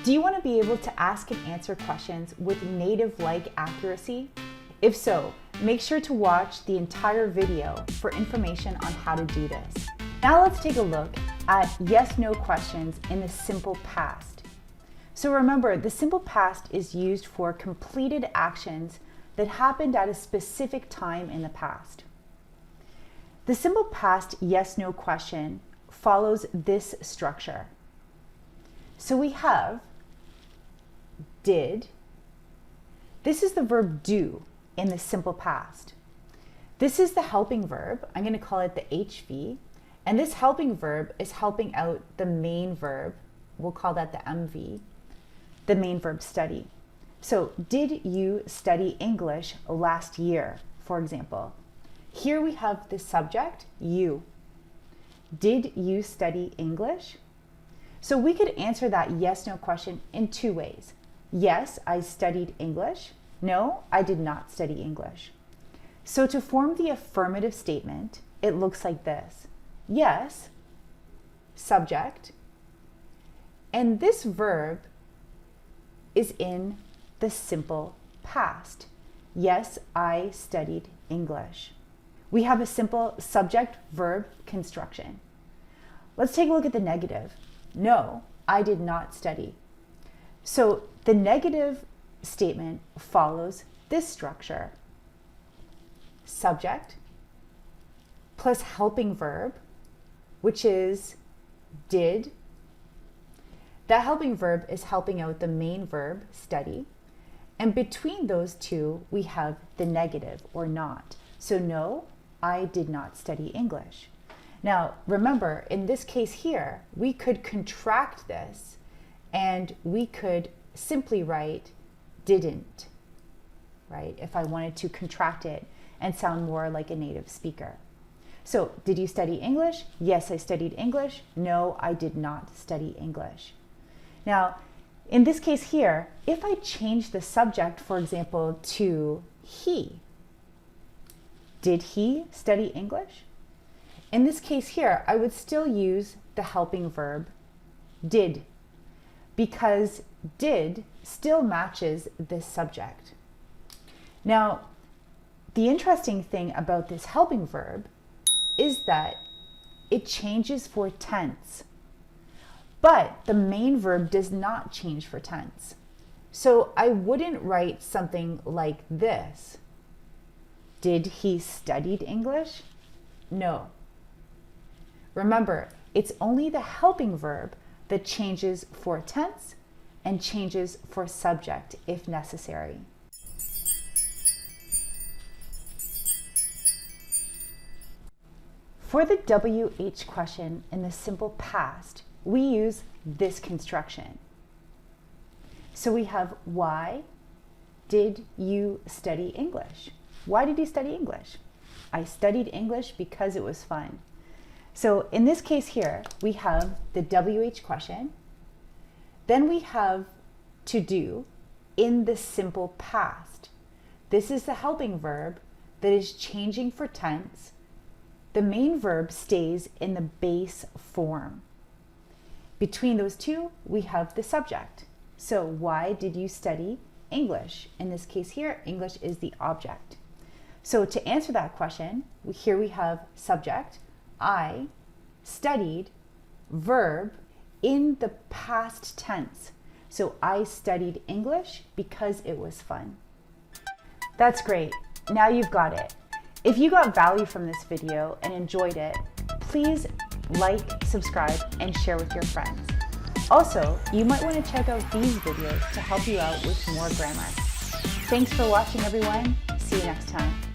Do you want to be able to ask and answer questions with native-like accuracy? If so, make sure to watch the entire video for information on how to do this. Now let's take a look at yes-no questions in the simple past. So remember, the simple past is used for completed actions that happened at a specific time in the past. The simple past yes-no question follows this structure. So we have did. This is the verb do in the simple past. This is the helping verb. I'm going to call it the HV. And this helping verb is helping out the main verb. We'll call that the MV, the main verb study. So did you study English last year, for example? Here we have the subject, you. Did you study English? So we could answer that yes-no question in two ways. Yes, I studied English. No, I did not study English. So to form the affirmative statement, it looks like this. Yes, subject, and this verb is in the simple past. Yes, I studied English. We have a simple subject-verb construction. Let's take a look at the negative. No, I did not study. So the negative statement follows this structure. Subject plus helping verb, which is did. That helping verb is helping out the main verb, study. And between those two, we have the negative or not. So no, I did not study English. Now, remember, in this case here, we could contract this and we could simply write didn't, right? If I wanted to contract it and sound more like a native speaker. So, did you study English? Yes, I studied English. No, I did not study English. Now, in this case here, if I change the subject, for example, to he, did he study English? In this case here, I would still use the helping verb did, because did still matches this subject. Now, the interesting thing about this helping verb is that it changes for tense, but the main verb does not change for tense. So I wouldn't write something like this. Did he studied English? No. Remember, it's only the helping verb that changes for tense and changes for subject if necessary. For the WH question in the simple past, we use this construction. So we have why did you study English? Why did you study English? I studied English because it was fun. So in this case here, we have the WH question. Then we have to do in the simple past. This is the helping verb that is changing for tense. The main verb stays in the base form. Between those two, we have the subject. So why did you study English? In this case here, English is the object. So to answer that question, here we have subject, I studied, verb in the past tense. So I studied English because it was fun. That's great. Now you've got it. If you got value from this video and enjoyed it, please like, subscribe, and share with your friends. Also, you might want to check out these videos to help you out with more grammar. Thanks for watching, everyone. See you next time.